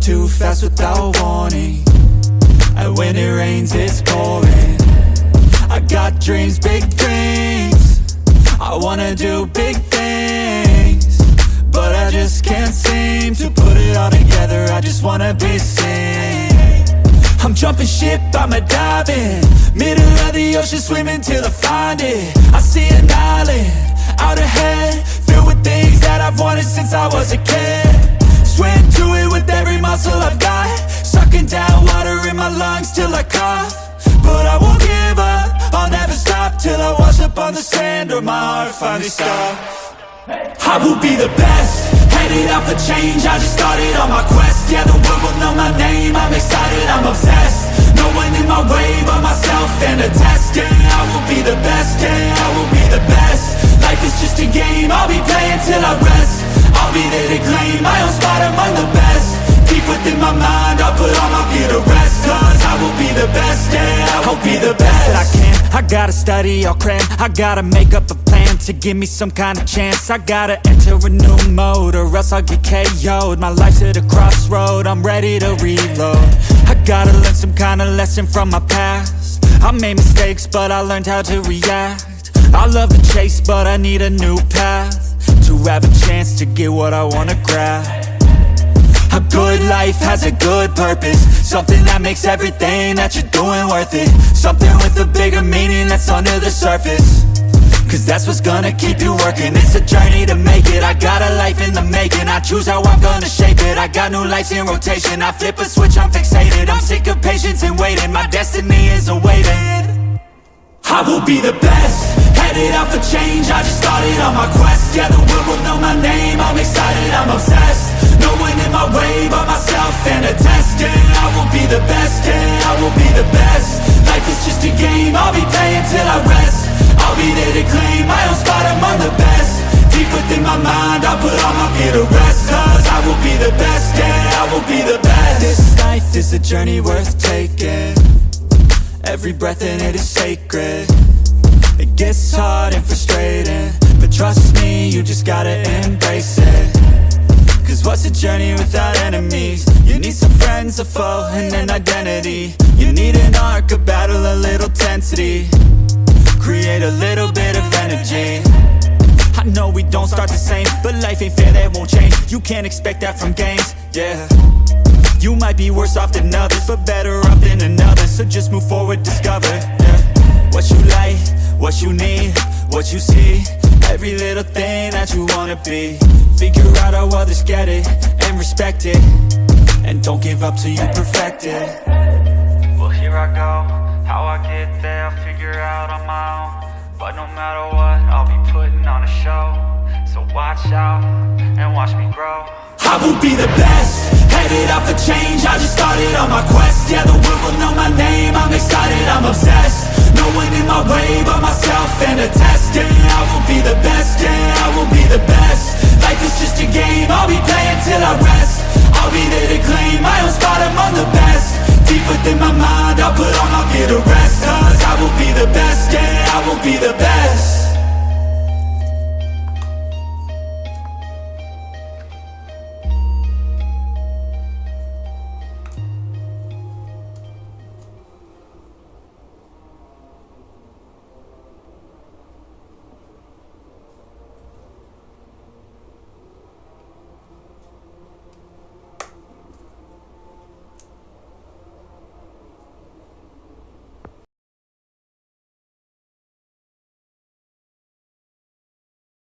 too fast without warning, and when it rains it's pouring. I got dreams, big dreams, I wanna do big things, but I just can't seem to put it all together. I just wanna be seen. I'm jumping ship, I'ma dive in, middle of the ocean, swimming till I find it. I see an island out ahead, filled with things that I've wanted since I was a kid. Swim to it with every muscle I've got, sucking down water in my lungs till I cough. But I won't give up, I'll never stop till I wash up on the sand or my heart finally stops. I will be the best, headed out for change, I just started on my quest. Yeah, the world will know my name, I'm excited, I'm obsessed. No one in my way but myself and a test. Yeah, I will be the best, yeah, I will be the best. Life is just a game, I'll be playing till I rest. I'll be there to claim my own spot among the best. Deep within my mind, I'll put all my fear to rest. Cause I will be the best, yeah, I'll be the best that I can. I gotta study, I'll cram, I gotta make up a plan to give me some kind of chance. I gotta enter a new mode or else I'll get KO'd. My life's at a crossroad, I'm ready to reload. I gotta learn some kind of lesson from my past. I made mistakes but I learned how to react. I love the chase but I need a new path to have a chance to get what I wanna grab. A good life has a good purpose, something that makes everything that you're doing worth it. Something with a bigger meaning that's under the surface, cause that's what's gonna keep you working. It's a journey to make it, I got a life in the making. I choose how I'm gonna shape it, I got new lights in rotation. I flip a switch, I'm fixated, I'm sick of patience and waiting. My destiny is awaiting. I will be the best, headed out for change, I just started on my quest. Yeah, the world will know my name, I'm excited, I'm obsessed. No one in my way but myself and a test. Yeah, I will be the best, yeah, I will be the best. Life is just a game, I'll be playing till I rest. I'll be there to claim my own spot among the best. Deep within my mind, I'll put all my fear to rest. Cause I will be the best, yeah, I will be the best. This life is a journey worth taking, every breath in it is sacred. It gets hard and frustrating, but trust me, you just gotta embrace it. Cause what's a journey without enemies? You need some friends, a foe, and an identity. You need an arc, a battle, a little tensity. Create a little bit of energy. I know we don't start the same, but life ain't fair, that won't change. You can't expect that from games, yeah. You might be worse off than others, but better off than another. So just move forward, discover, yeah. What you like, what you need, what you see, every little thing that you wanna be. Figure out how others get it, and respect it, and don't give up till you perfect it. Well, here I go, how I get there, I'll figure out on my own. But no matter what, I'll be putting on a show. So watch out, and watch me grow. I will be the best, headed out for change, I just started on my quest. Yeah, the world will know my name, I'm excited, I'm obsessed. No one in my way but myself and a test. Yeah, I will be the best, yeah, I will be the best. Life is just a game, I'll be playing till I rest. I'll be there to claim my own spot among the best. Deep within my mind, I'll put all my fear to rest. Cause I will be the best, yeah, I will be the best.